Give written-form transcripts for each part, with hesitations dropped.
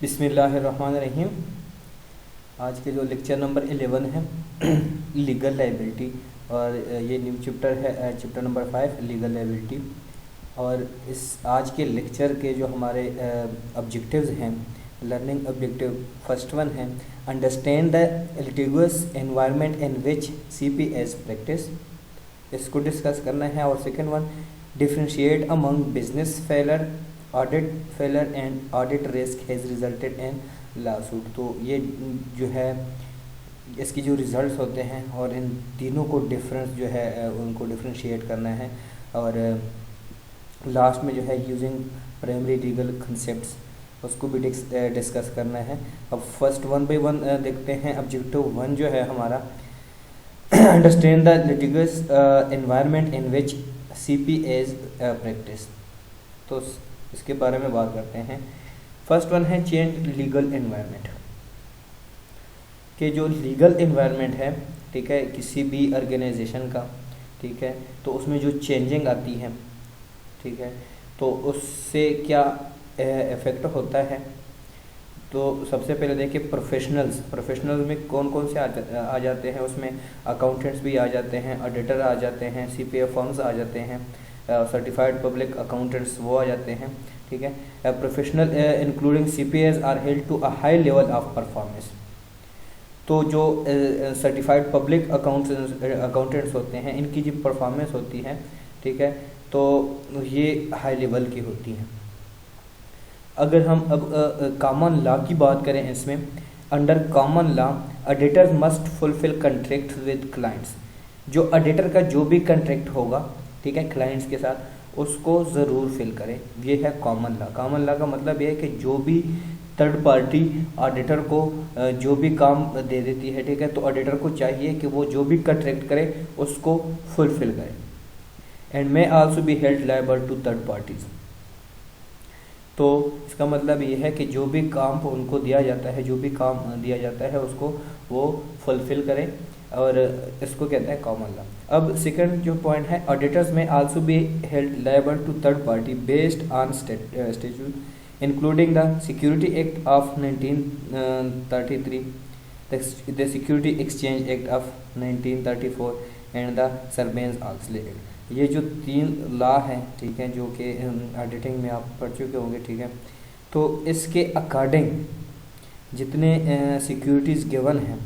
बिस्मिल्लाहिर्रहमानिर्रहीम। आज के जो लेक्चर नंबर 11 है लीगल लाइबिलिटी, और ये न्यू चैप्टर है, चैप्टर नंबर 5 लीगल लाइबिलिटी। और इस आज के लेक्चर के जो हमारे ऑब्जेक्टिव्स हैं, लर्निंग ऑब्जेक्टिव फर्स्ट वन है understand the litigious environment in which CPS practice, इसको डिस्कस करना है। और second one differentiate among business failure, audit failure and audit risk has resulted in lawsuit. तो ये जो है इसकी जो रिज़ल्ट्स होते हैं और इन तीनों को डिफरेंस जो है उनको डिफरेंशिएट करना है। और लास्ट में जो है यूजिंग प्राइमरी लीगल कंसेप्ट्स उसको भी डिस्कस करना है। अब फर्स्ट वन बाय वन देखते हैं। ऑब्जेक्टिव 1 जो है हमारा understand the litigious environment in which CPS practice, तो इसके बारे में बात करते हैं। फर्स्ट वन है चेंज लीगल एनवायरनमेंट, कि जो लीगल एनवायरनमेंट है, ठीक है, किसी भी ऑर्गेनाइजेशन का, ठीक है, तो उसमें जो चेंजिंग आती है, ठीक है, तो उससे क्या इफ़ेक्ट होता है। तो सबसे पहले देखिए प्रोफेशनल्स में कौन कौन से आ जाते हैं। उसमें अकाउंटेंट्स भी आ जाते हैं, ऑडिटर आ जाते हैं, CPA फर्म्स आ जाते हैं, सर्टिफाइड पब्लिक अकाउंटेंट्स वो आ जाते हैं, ठीक है। Professional including CPAs are held to a high level of performance. तो जो सर्टिफाइड पब्लिक अकाउंटेंट्स होते हैं, इनकी जो परफॉर्मेंस होती है, ठीक है, तो ये हाई लेवल की होती हैं। अगर हम अब कॉमन लॉ की बात करें, इसमें under common law auditor must fulfil contract with clients. जो ऑडिटर का जो भी कंट्रैक्ट होगा, ठीक है, क्लाइंट्स के साथ, उसको ज़रूर फिल करें। ये है कॉमन लॉ। कॉमन लॉ का मतलब ये है कि जो भी थर्ड पार्टी ऑडिटर को जो भी काम दे देती है, ठीक है, तो ऑडिटर को चाहिए कि वो जो भी कंट्रैक्ट करे उसको फुलफिल करे। And may also be held liable to third parties. तो इसका मतलब ये है कि जो भी काम उनको दिया जाता है, जो भी काम दिया जाता है उसको वो फुलफिल करें, और इसको कहते हैं कॉमन लॉ। अब सेकंड जो पॉइंट है, auditors may also be held liable to third party based on statute including the security act of 1933, the security exchange act of 1934 and the surveillance act. ये जो 3 लॉ हैं, ठीक है, जो कि ऑडिटिंग में आप पढ़ चुके होंगे, ठीक है, तो इसके अकॉर्डिंग जितने सिक्योरिटीज़ गिवन हैं,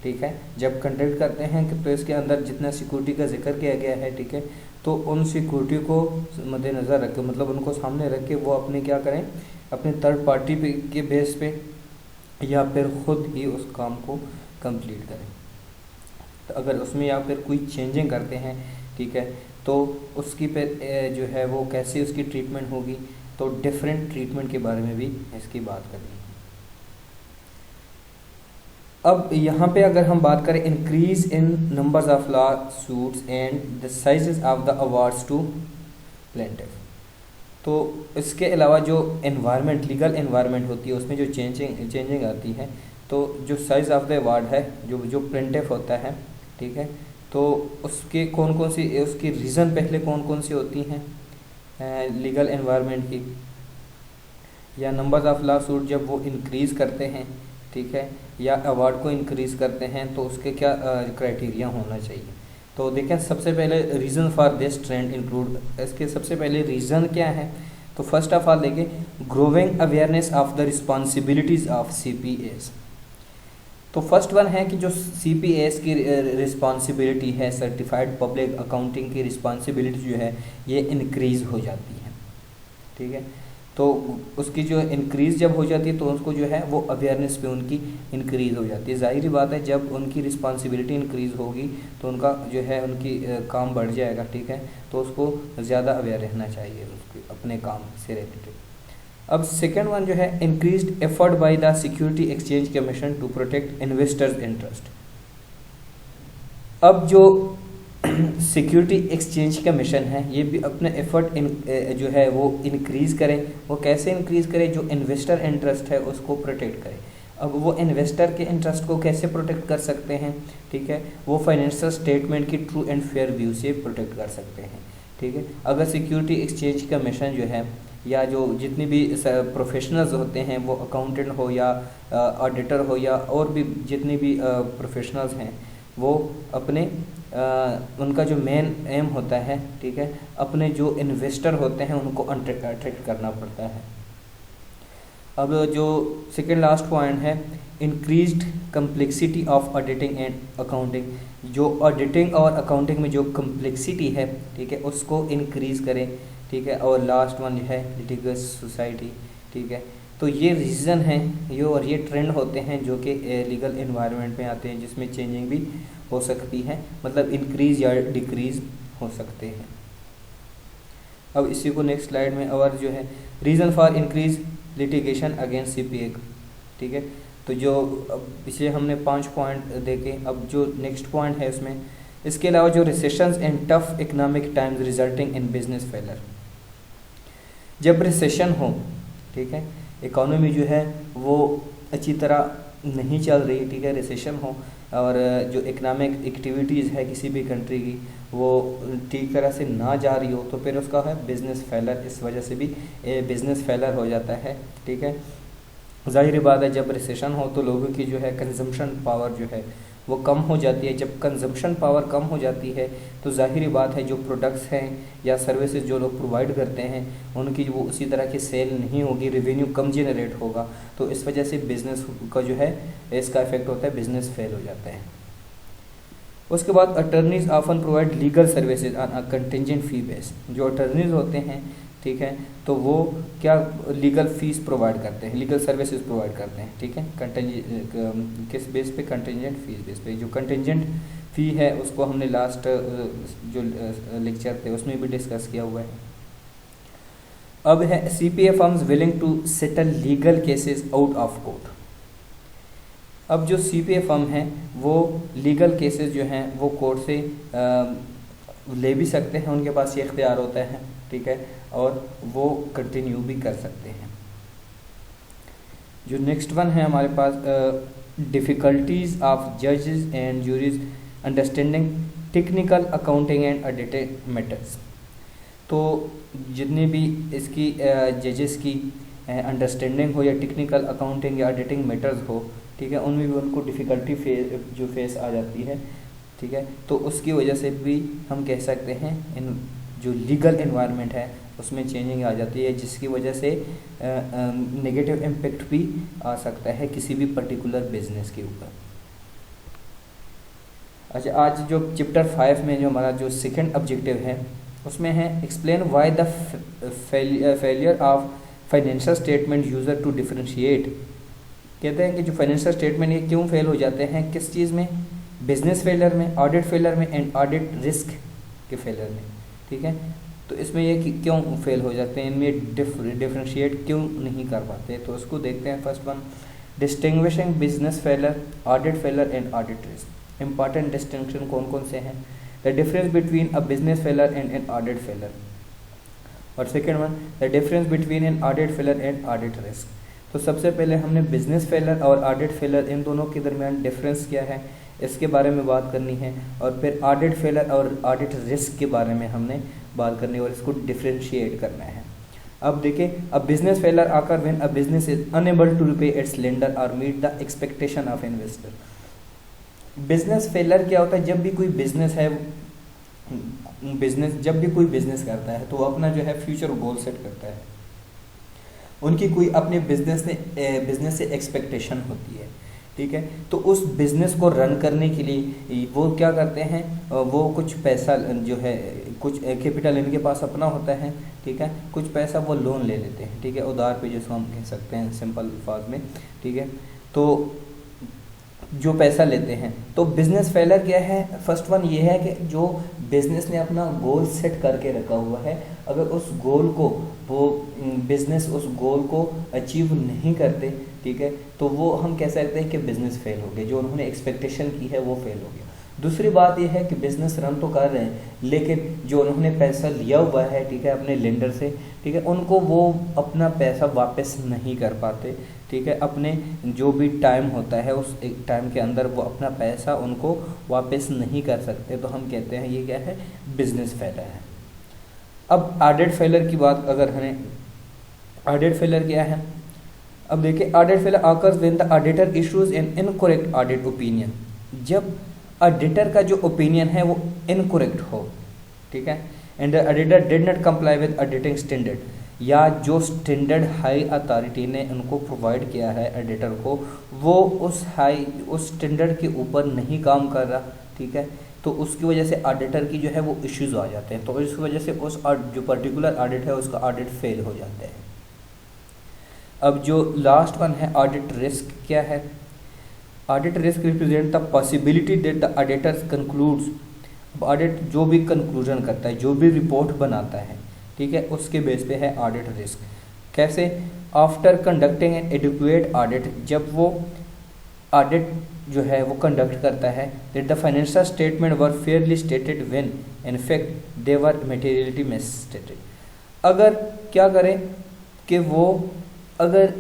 ठीक है, जब कंडक्ट करते हैं तो इसके अंदर जितना सिक्योरिटी का जिक्र किया गया है, ठीक है, तो उन सिक्योरिटी को मद्देनज़र रख के, मतलब उनको सामने रख के वो अपने क्या करें, अपने थर्ड पार्टी के बेस पे या फिर ख़ुद ही उस काम को कंप्लीट करें। तो अगर उसमें या फिर कोई चेंजिंग करते हैं, ठीक है, तो उसकी पे जो है वो कैसे उसकी ट्रीटमेंट होगी, तो डिफरेंट ट्रीटमेंट के बारे में भी इसकी बात करनी है। अब यहाँ पे अगर हम बात करें increase in numbers of law suits and the sizes of the awards to plaintiff, तो इसके अलावा जो एनवायरनमेंट, लीगल एनवायरनमेंट होती है, उसमें जो चेंजिंग आती है, तो जो साइज़ ऑफ द अवार्ड है, जो प्लेंटिफ होता है, ठीक है, तो उसके कौन कौन सी उसकी रीज़न पहले कौन कौन सी होती हैं लीगल एनवायरनमेंट की, या नंबर्स ऑफ लॉ सूट जब वो इंक्रीज़ करते हैं, ठीक है, या अवार्ड को इंक्रीज़ करते हैं, तो उसके क्या क्राइटेरिया होना चाहिए। तो देखें, सबसे पहले reason for this trend include, इसके सबसे पहले रीज़न क्या है। तो फर्स्ट ऑफ ऑल देखिए, growing awareness of the responsibilities of CPAs। तो फर्स्ट वन है कि जो CPAs की रिस्पॉन्सिबिलिटी है, सर्टिफाइड पब्लिक अकाउंटिंग की रिस्पॉन्सिबिलिटी जो है ये इंक्रीज़ हो जाती है, ठीक है। तो उसकी जो इंक्रीज़ जब हो जाती है तो उसको जो है वो अवेयरनेस पे उनकी इंक्रीज़ हो जाती है। ज़ाहिर बात है, जब उनकी रिस्पॉन्सिबिलिटी इंक्रीज़ होगी तो उनका जो है उनकी काम बढ़ जाएगा, ठीक है, तो उसको ज़्यादा अवेयर रहना चाहिए उसके अपने काम से रिलेटेड। अब सेकेंड वन जो है increased effort by the security exchange commission to protect investors interest. अब जो सिक्योरिटी एक्सचेंज कमीशन है, ये भी अपने एफर्ट जो है वो इंक्रीज़ करें। वो कैसे इंक्रीज़ करें, जो इन्वेस्टर इंटरेस्ट है उसको प्रोटेक्ट करें। अब वो इन्वेस्टर के इंटरेस्ट को कैसे प्रोटेक्ट कर सकते हैं, ठीक है, वो फाइनेंशियल स्टेटमेंट की ट्रू एंड फेयर व्यू से प्रोटेक्ट कर सकते हैं, ठीक है। अगर सिक्योरिटी एक्सचेंज कमीशन जो है या जो जितनी भी प्रोफेशनल्स होते हैं, वो अकाउंटेंट हो या ऑडिटर हो या और भी जितनी भी प्रोफेशनल्स हैं, वो अपने उनका जो मेन एम होता है, ठीक है, अपने जो इन्वेस्टर होते हैं उनको अट्रैक्ट करना पड़ता है। अब जो सेकेंड लास्ट पॉइंट है, increased complexity of auditing and accounting. जो ऑडिटिंग और अकाउंटिंग में जो कम्प्लेक्सिटी है, ठीक है, उसको इंक्रीज़ करें, ठीक है। और लास्ट वन जो है लिटिगस सोसाइटी, ठीक है। तो ये रीज़न हैं ये ट्रेंड होते हैं जो कि लीगल इन्वायरमेंट में आते हैं, जिसमें चेंजिंग भी हो सकती है, मतलब इंक्रीज़ या डिक्रीज़ हो सकते हैं। अब इसी को नेक्स्ट स्लाइड में और जो है reason for increase litigation against CPA, ठीक है। तो जो अब पिछले हमने 5 पॉइंट देखे, अब जो नेक्स्ट पॉइंट है उसमें इसके अलावा जो recessions and tough economic times resulting in business failure. जब रिसेशन हो, ठीक है, इकोनॉमी जो है वो अच्छी तरह नहीं चल रही, ठीक है, रिसेशन हो और जो इकोनॉमिक एक्टिविटीज़ है किसी भी कंट्री की वो ठीक तरह से ना जा रही हो, तो फिर उसका है बिज़नेस फेलर। इस वजह से भी बिज़नेस फेलर हो जाता है, ठीक है। ज़ाहिर बात है जब रिसेशन हो तो लोगों की जो है कंजम्पशन पावर जो है वो कम हो जाती है। जब कंजम्पशन पावर कम हो जाती है तो ज़ाहिर बात है जो प्रोडक्ट्स हैं या सर्विसेज जो लोग प्रोवाइड करते हैं उनकी वो उसी तरह की सेल नहीं होगी, रेवेन्यू कम जनरेट होगा, तो इस वजह से बिज़नेस का जो है इसका इफेक्ट होता है, बिज़नेस फेल हो जाता है। उसके बाद attorneys often provide legal services on a contingent fee base. जो अटर्नीज होते हैं, ठीक है, तो वो क्या लीगल फीस प्रोवाइड करते हैं, लीगल सर्विसेज प्रोवाइड करते हैं, ठीक है, किस बेस पे, कंटिजेंट फीस बेस पे। जो कंटिजेंट फ़ी है उसको हमने लास्ट जो लेक्चर थे उसमें भी डिस्कस किया हुआ है। अब है CPA firms willing to settle legal cases out of court. अब जो CPA फर्म हैं वो लीगल केसेस जो हैं वो कोर्ट से ले भी सकते हैं, उनके पास ये इख्तियार होता है, ठीक है, और वो कंटिन्यू भी कर सकते हैं। जो नेक्स्ट वन है हमारे पास डिफ़िकल्टीज़ ऑफ जजेस and juries understanding technical accounting and auditing matters. तो जितनी भी इसकी जजेस की अंडरस्टैंडिंग हो या टेक्निकल अकाउंटिंग या ऑडिटिंग मैटर्स हो, ठीक है, उनमें भी उनको डिफ़िकल्टी फेस आ जाती है, ठीक है। तो उसकी वजह से भी हम कह सकते हैं इन जो लीगल एनवायरनमेंट है उसमें चेंजिंग आ जाती है, जिसकी वजह से नेगेटिव इम्पेक्ट भी आ सकता है किसी भी पर्टिकुलर बिजनेस के ऊपर। अच्छा, आज जो चैप्टर 5 में जो हमारा जो सेकंड ऑब्जेक्टिव है उसमें है explain why the failure of financial statement user to differentiate. कहते हैं कि जो फाइनेंशियल स्टेटमेंट ये क्यों फेल हो जाते हैं, किस चीज़ में, बिजनेस फेलियर में, ऑडिट फेलियर में एंड ऑडिट रिस्क के फेलियर में, ठीक है। तो इसमें ये कि क्यों फेल हो जाते हैं, इनमें डिफरेंशिएट क्यों नहीं कर पाते, तो उसको देखते हैं। First one, distinguishing business failure, audit failure and audit risk. Important distinction कौन कौन से हैं, the difference between a business failure and an audit failure. और second one, the difference between an audit failure and audit risk. तो सबसे पहले हमने business failure और ऑडिट फेलियर इन दोनों के दरमियान डिफरेंस क्या है इसके बारे में बात करनी है, और फिर ऑडिट फेलियर और ऑडिट रिस्क के बारे में हमने बात करनी है और इसको डिफरेंशिएट करना है। अब देखिए, अ बिजनेस फेलियर आकर when a business is unable to repay its lender और meet the expectation of investor. Business failure क्या होता है, जब भी कोई बिजनेस है, जब भी कोई बिजनेस करता है तो वो अपना जो है फ्यूचर गोल सेट करता है, उनकी कोई अपने बिजनेस से एक्सपेक्टेशन होती है, ठीक है। तो उस बिज़नेस को रन करने के लिए वो क्या करते हैं, वो कुछ पैसा जो है, कुछ कैपिटल इनके पास अपना होता है, ठीक है, कुछ पैसा वो लोन ले लेते हैं, ठीक है, उधार पे जिसको हम कह सकते हैं सिंपल अल्फाज में, ठीक है। तो जो पैसा लेते हैं, तो बिज़नेस फेलियर क्या है, फर्स्ट वन ये है कि जो बिज़नेस ने अपना गोल सेट करके रखा हुआ है, अगर उस गोल को वो बिज़नेस उस गोल को अचीव नहीं करते, ठीक है, तो वो हम कह सकते हैं कि बिज़नेस फेल हो गया, जो उन्होंने एक्सपेक्टेशन की है वो फेल हो गया। दूसरी बात यह है कि बिज़नेस रन तो कर रहे हैं लेकिन जो उन्होंने पैसा लिया हुआ है, ठीक है, अपने लेंडर से, ठीक है, उनको वो अपना पैसा वापस नहीं कर पाते, ठीक है, अपने जो भी टाइम होता है उस एक टाइम के अंदर वो अपना पैसा उनको वापस नहीं कर सकते, तो हम कहते हैं ये क्या है, बिज़नेस फेलियर है। अब ऑडिट फेलियर की बात अगर हमें ऑडिट फेलियर क्या है? अब देखिए, audit failure occurs when the auditor issues N incorrect audit opinion. जब ऑडिटर का जो ओपिनियन है वो इनकरेक्ट हो, ठीक है, and the auditor did not comply with auditing standard, या जो स्टैंडर्ड हाई अथॉरिटी ने उनको प्रोवाइड किया है ऑडिटर को, वो उस स्टैंडर्ड के ऊपर नहीं काम कर रहा, ठीक है, तो उसकी वजह से ऑडिटर की जो है वो इश्यूज आ जाते हैं, तो इस वजह से उस जो पर्टिकुलर ऑडिट है उसका ऑडिट फेल हो जाता है। अब जो लास्ट वन है ऑडिट रिस्क, क्या है? Audit risk represent the possibility that the auditor concludes, audit जो भी कंक्लूजन करता है, जो भी रिपोर्ट बनाता है, ठीक है, उसके बेस पे है ऑडिट रिस्क। कैसे? After conducting an adequate audit, जब वो ऑडिट जो है वो कंडक्ट करता है, that the financial statement were Fairlie stated when in fact they were materiality मिसस्टेटेड। अगर क्या करें कि वो अगर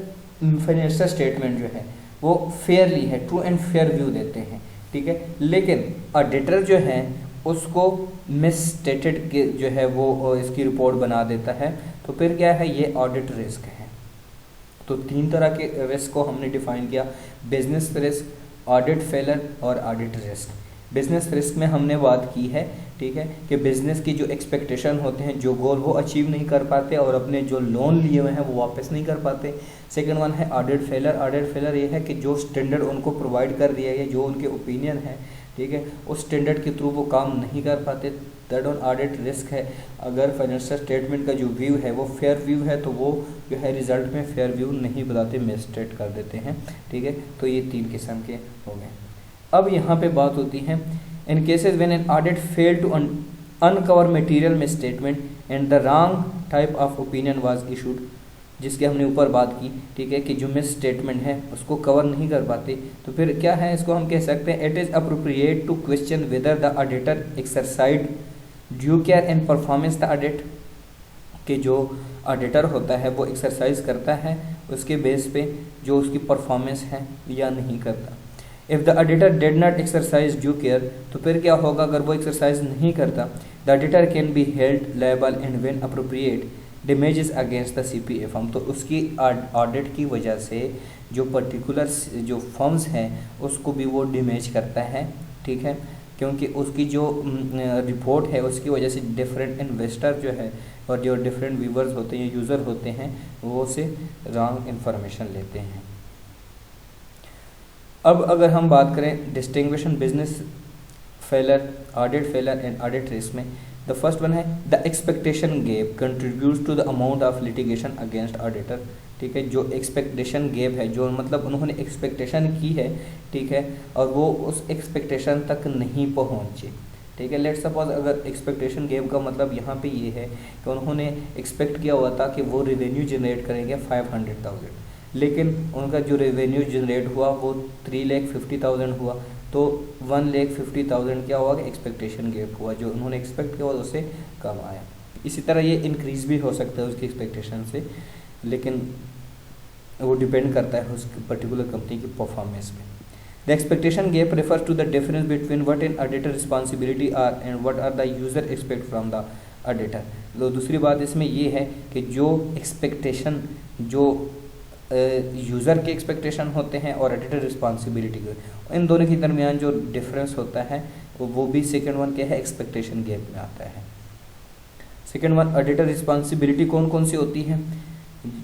फाइनेंशियल स्टेटमेंट जो है वो फेयरली है, ट्रू एंड फेयर व्यू देते हैं, ठीक है, लेकिन ऑडिटर जो है उसको मिसस्टेटेड के जो है वो इसकी रिपोर्ट बना देता है, तो फिर क्या है? ये ऑडिट रिस्क है। तो 3 तरह के रिस्क को हमने डिफाइन किया, बिजनेस रिस्क, ऑडिट फेलियर और ऑडिट रिस्क। बिजनेस रिस्क में हमने बात की है, ठीक है, कि बिजनेस की जो एक्सपेक्टेशन होते हैं, जो गोल वो अचीव नहीं कर पाते और अपने जो लोन लिए हुए हैं वो वापस नहीं कर पाते। सेकंड वन है ऑडिट फेलियर। ऑडिट फेलियर ये है कि जो स्टैंडर्ड उनको प्रोवाइड कर दिया गया, जो उनके ओपिनियन है, ठीक है, उस स्टैंडर्ड के थ्रू वो काम नहीं कर पाते। थर्ड वन ऑडिट रिस्क है, अगर फाइनेंशियल स्टेटमेंट का जो व्यू है वो फेयर व्यू है, तो वो जो है रिजल्ट में फेयर व्यू नहीं बताते, मिसस्टेट कर देते हैं, ठीक है। तो ये 3 किस्म के हो गए। अब यहाँ पे बात होती है in cases when an audit fail to uncover material misstatement and the wrong type of opinion was issued, जिसके हमने ऊपर बात की, ठीक है, कि जो मिस स्टेटमेंट है उसको कवर नहीं कर पाते, तो फिर क्या है? इसको हम कह सकते हैं it is appropriate to question whether the auditor exercise due care in performance the audit, कि जो ऑडिटर होता है वो एक्सरसाइज करता है उसके बेस पे जो उसकी परफॉर्मेंस है या नहीं करता। If the auditor did not exercise due care, तो फिर क्या होगा? अगर वो एक्सरसाइज नहीं करता, the auditor can be held liable and when appropriate damages against the CPA firm, तो उसकी ऑडिट की वजह से जो पर्टिकुलर जो फर्म्स हैं उसको भी वो डैमेज करता है, ठीक है, क्योंकि उसकी जो रिपोर्ट है उसकी वजह से डिफरेंट इन्वेस्टर जो है और जो डिफरेंट व्यूवर्स होते हैं, यूज़र होते हैं, वो से रॉन्ग इन्फॉर्मेशन लेते हैं। अब अगर हम बात करें distinguishing business failure, audit failure and audit risk में, द फर्स्ट वन है the expectation gap contributes to the amount of litigation against auditor, ठीक है, जो एक्सपेक्टेशन गैप है, जो मतलब उन्होंने एक्सपेक्टेशन की है, ठीक है, और वो उस एक्सपेक्टेशन तक नहीं पहुँचे, ठीक है। लेट सपोज अगर एक्सपेक्टेशन गैप का मतलब यहाँ पे ये है कि उन्होंने एक्सपेक्ट किया हुआ था कि वो रेवेन्यू जनरेट करेंगे 500,000, लेकिन उनका जो रेवेन्यू जनरेट हुआ वो 3,50,000 हुआ, तो 1,50,000 क्या हुआ कि एक्सपेक्टेशन गैप हुआ, जो उन्होंने एक्सपेक्ट किया उससे कम आया। इसी तरह ये इंक्रीज़ भी हो सकता है उसकी एक्सपेक्टेशन से, लेकिन वो डिपेंड करता है उस पर्टिकुलर कंपनी की परफॉर्मेंस पे। The expectation gap refers to the difference between what an auditor responsibility are and what are the user expect from the auditor. तो दूसरी बात इसमें ये है कि जो एक्सपेक्टेशन जो यूज़र के एक्सपेक्टेशन होते हैं और ऑडिटर रिस्पॉन्सिबिलिटी के, इन दोनों के दरमियान जो डिफरेंस होता है वो भी सेकेंड वन क्या है? एक्सपेक्टेशन गैप में आता है। सेकेंड वन ऑडिटर रिस्पॉन्सिबिलिटी कौन कौन सी होती है,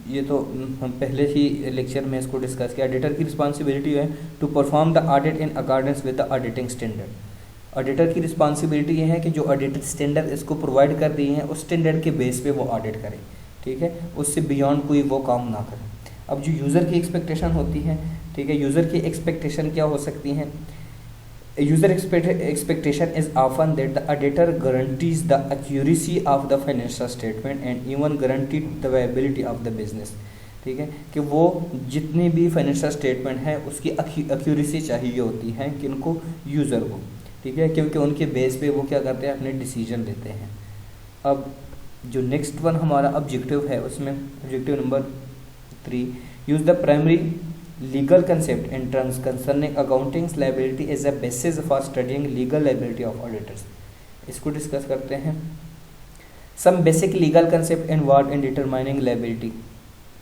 ये तो हम पहले ही लेक्चर में इसको डिस्कस किया। ऑडिटर की रिस्पॉन्सिबिलिटी है to perform the audit in accordance with the auditing standard. Auditor की रिस्पॉन्सिबिलिटी ये है कि जो ऑडिटिंग स्टैंडर्ड इसको प्रोवाइड कर दिए हैं उस स्टैंडर्ड के बेस पे वो ऑडिट करे, ठीक है, उससे बियॉन्ड कोई वो काम ना करे। अब जो यूज़र की एक्सपेक्टेशन होती है, ठीक है, यूज़र की एक्सपेक्टेशन क्या हो सकती हैं? User expectation is often that the auditor guarantees the accuracy of the financial statement and even guaranteed the viability of the business, ठीक है, कि वो जितनी भी फाइनेंशियल स्टेटमेंट है उसकी एक्यूरेसी चाहिए होती है किनको? यूज़र को, ठीक है, क्योंकि उनके बेस पे वो क्या करते हैं? अपने डिसीजन लेते हैं। अब जो नेक्स्ट वन हमारा ऑब्जेक्टिव है उसमें objective number 3, use the primary legal concept and terms concerning accounting's liability is a basis for studying legal liability of auditors। इसको डिस्कस करते हैं। Some basic legal concept involved in determining liability,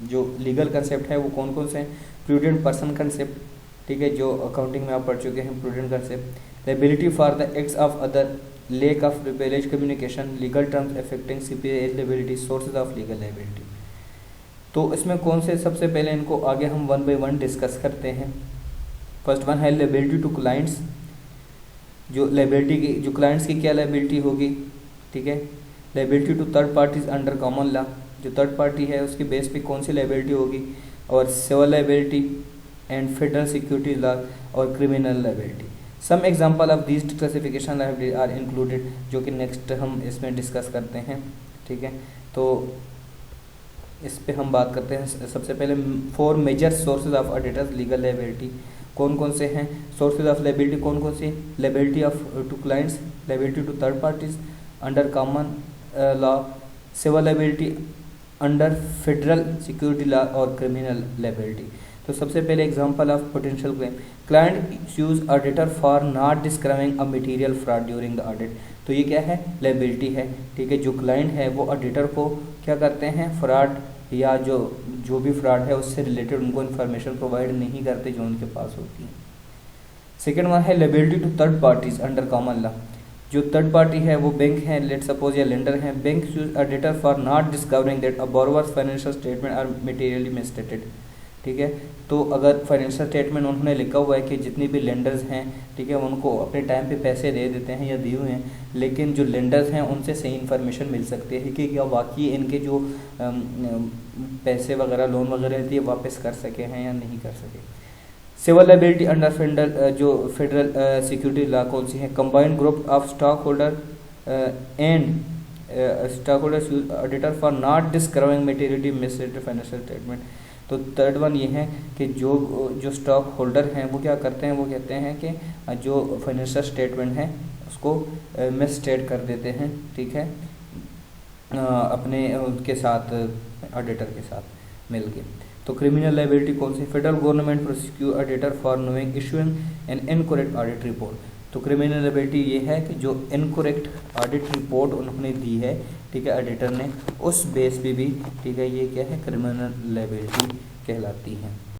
जो legal concept है वो कौन कौन से हैं? प्रूडेंट पर्सन कंसेप्ट, ठीक है, जो अकाउंटिंग में आप पढ़ चुके हैं, prudent concept. Liability for the acts of other, lake of privilege communication, legal terms affecting CPA liability, sources of legal liability. तो इसमें कौन से, सबसे पहले इनको आगे हम वन बाय वन डिस्कस करते हैं। फर्स्ट वन है लायबिलिटी टू क्लाइंट्स। जो लायबिलिटी की, जो क्लाइंट्स की क्या लायबिलिटी होगी, ठीक है। Liability to third parties under common law, जो थर्ड पार्टी है उसके बेस पे कौन सी लायबिलिटी होगी, और civil liability and federal security law और criminal liability. Some example of these classification liability are included, जो कि नेक्स्ट हम इसमें डिस्कस करते हैं, ठीक है। तो इस पे हम बात करते हैं। सबसे पहले 4 major sources of auditors legal liability कौन कौन से हैं? सोर्सेज ऑफ लायबिलिटी कौन कौन से? Liability of to clients, liability to third parties under common law, civil liability under federal security law और क्रिमिनल लायबिलिटी। तो सबसे पहले example of potential claim, client use auditor for not describing a material fraud during the audit. तो ये क्या है? Liability है, ठीक है। जो क्लाइंट है वो ऑडिटर को क्या करते हैं, फ्रॉड या जो भी फ्रॉड है उससे रिलेटेड उनको इन्फॉर्मेशन प्रोवाइड नहीं करते जो उनके पास होती है। सेकेंड वन है liability to third parties under common law. जो थर्ड पार्टी है वो बैंक है, लेट सपोज, या लेंडर है। Bank use auditor for not discovering that a borrower's financial statement are materially misstated, ठीक है। तो अगर फाइनेंशियल स्टेटमेंट उन्होंने लिखा हुआ है कि जितनी भी लेंडर्स हैं, ठीक है, उनको अपने टाइम पे पैसे दे देते हैं या दिए हुए हैं, लेकिन जो लेंडर्स हैं उनसे सही इन्फॉर्मेशन मिल सकती है कि क्या वाकई इनके जो पैसे वगैरह, लोन वगैरह दिए वापस कर सके हैं या नहीं कर सके। सिविल लायबिलिटी अंडर फेडरल, जो फेडरल सिक्योरिटी लॉ कौन सी है? Combined group of stock holder and stock holders auditor for not describing materially मिसस्टेटेड financial statement. तो थर्ड वन ये है कि जो स्टॉक होल्डर हैं वो क्या करते हैं, वो कहते हैं कि जो फाइनेंशियल स्टेटमेंट है उसको मिसस्टेट कर देते हैं, ठीक है, अपने उनके साथ, ऑडिटर के साथ मिलके। तो क्रिमिनल लायबिलिटी कौन सी? Federal government prosecute auditor for knowing issuing an incorrect audit report. तो क्रिमिनल लायबिलिटी ये है कि जो इनकरेक्ट ऑडिट रिपोर्ट उन्होंने दी है, ठीक है, ऑडिटर ने, उस बेस पे भी, ठीक है, ये क्या है? क्रिमिनल लायबिलिटी कहलाती है।